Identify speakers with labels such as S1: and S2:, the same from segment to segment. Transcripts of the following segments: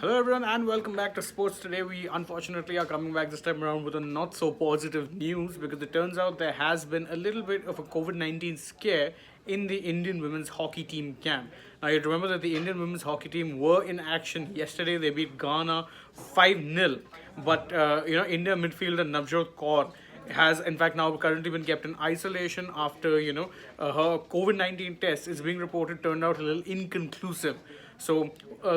S1: Hello everyone and welcome back to Sports. Today we unfortunately are coming back this time around with a not so positive news because it turns out there has been a little bit of a COVID-19 scare in the Indian women's hockey team camp. Now you remember that the Indian women's hockey team were in action yesterday. They beat Ghana 5-0. But India midfielder Navjot Kaur has in fact now currently been kept in isolation after her COVID-19 test is being reported turned out a little inconclusive. So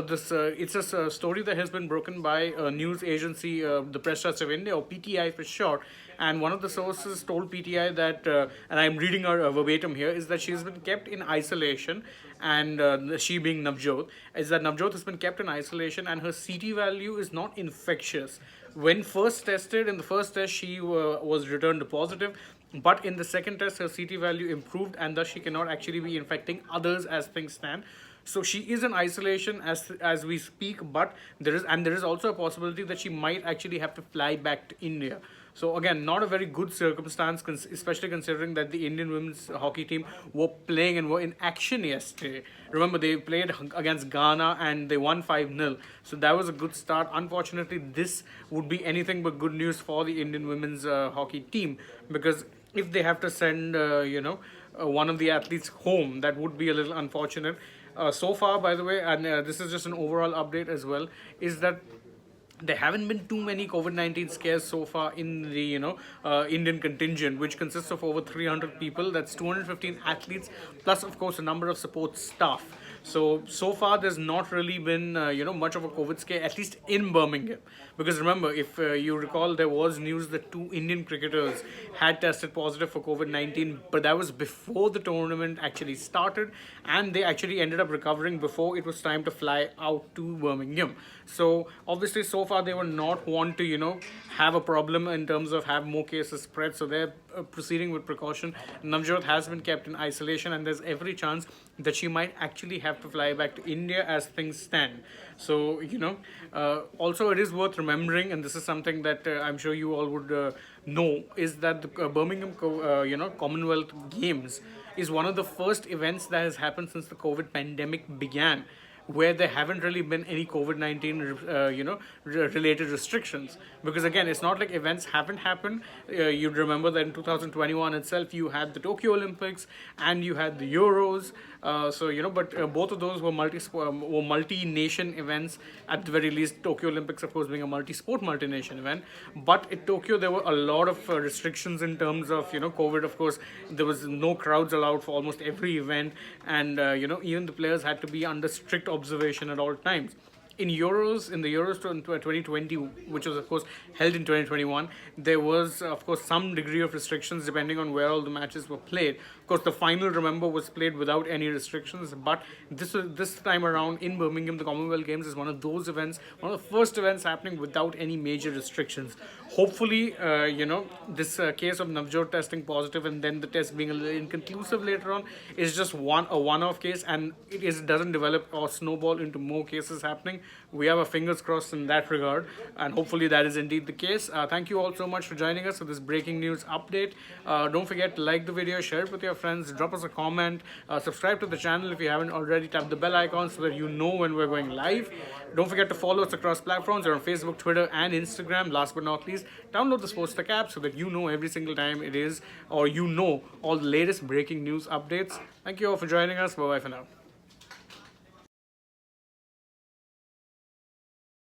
S1: this it's a story that has been broken by a news agency, the Press Trust of India, or PTI for short. And one of the sources told PTI that, and I'm reading her verbatim here, is that she's been kept in isolation, and she being Navjot, is that Navjot has been kept in isolation and her CT value is not infectious. When first tested, in the first test, she was returned positive. But in the second test, her CT value improved, and thus she cannot actually be infecting others as things stand. So she is in isolation as we speak, but there is also a possibility that she might actually have to fly back to India. So again, not a very good circumstance, especially considering that the Indian women's hockey team were playing and were in action yesterday. Remember, they played against Ghana and they won 5-0. So that was a good start. Unfortunately, this would be anything but good news for the Indian women's hockey team, because if they have to send one of the athletes home, that would be a little unfortunate. So far, by the way, and this is just an overall update as well, is that there haven't been too many COVID-19 scares so far in the Indian contingent, which consists of over 300 people. That's 215 athletes, plus of course a number of support staff. So far there's not really been much of a COVID scare, at least in Birmingham. Because remember, if you recall, there was news that 2 Indian cricketers had tested positive for COVID-19, but that was before the tournament actually started, and they actually ended up recovering before it was time to fly out to Birmingham. So obviously, so far they were not want to have a problem in terms of have more cases spread. So they're proceeding with precaution. Navjot has been kept in isolation, and there's every chance that she might actually have to fly back to India as things stand. So also it is worth remembering, and this is something that I'm sure you all would know, is that the Birmingham Commonwealth Games is one of the first events that has happened since the COVID pandemic began, where there haven't really been any COVID-19 related restrictions. Because again, it's not like events haven't happened. You'd remember that in 2021 itself you had the Tokyo Olympics and you had the Euros. But both of those were multi-nation events. At the very least, Tokyo Olympics of course being a multi-sport, multi-nation event. But in Tokyo there were a lot of restrictions in terms of COVID. Of course, there was no crowds allowed for almost every event, and even the players had to be under strict observation at all times. In the Euros 2020, which was of course held in 2021, there was of course some degree of restrictions depending on where all the matches were played. Of course, the final, remember, was played without any restrictions. But this time around in Birmingham, the Commonwealth Games is one of those events, one of the first events happening without any major restrictions. Hopefully, this case of Navjot testing positive and then the test being a little inconclusive later on is just a one-off case, and doesn't develop or snowball into more cases happening. We have our fingers crossed in that regard, and hopefully that is indeed the case. Thank you all so much for joining us for this breaking news update. Don't forget to like the video, share it with your friends, drop us a comment, subscribe to the channel if you haven't already, tap the bell icon so that you know when we're going live. Don't forget to follow us across platforms. We're on Facebook, Twitter and Instagram. Last but not least, download the AajTak app so that you know every single time it is, or all the latest breaking news updates. Thank you all for joining us. Bye bye for now.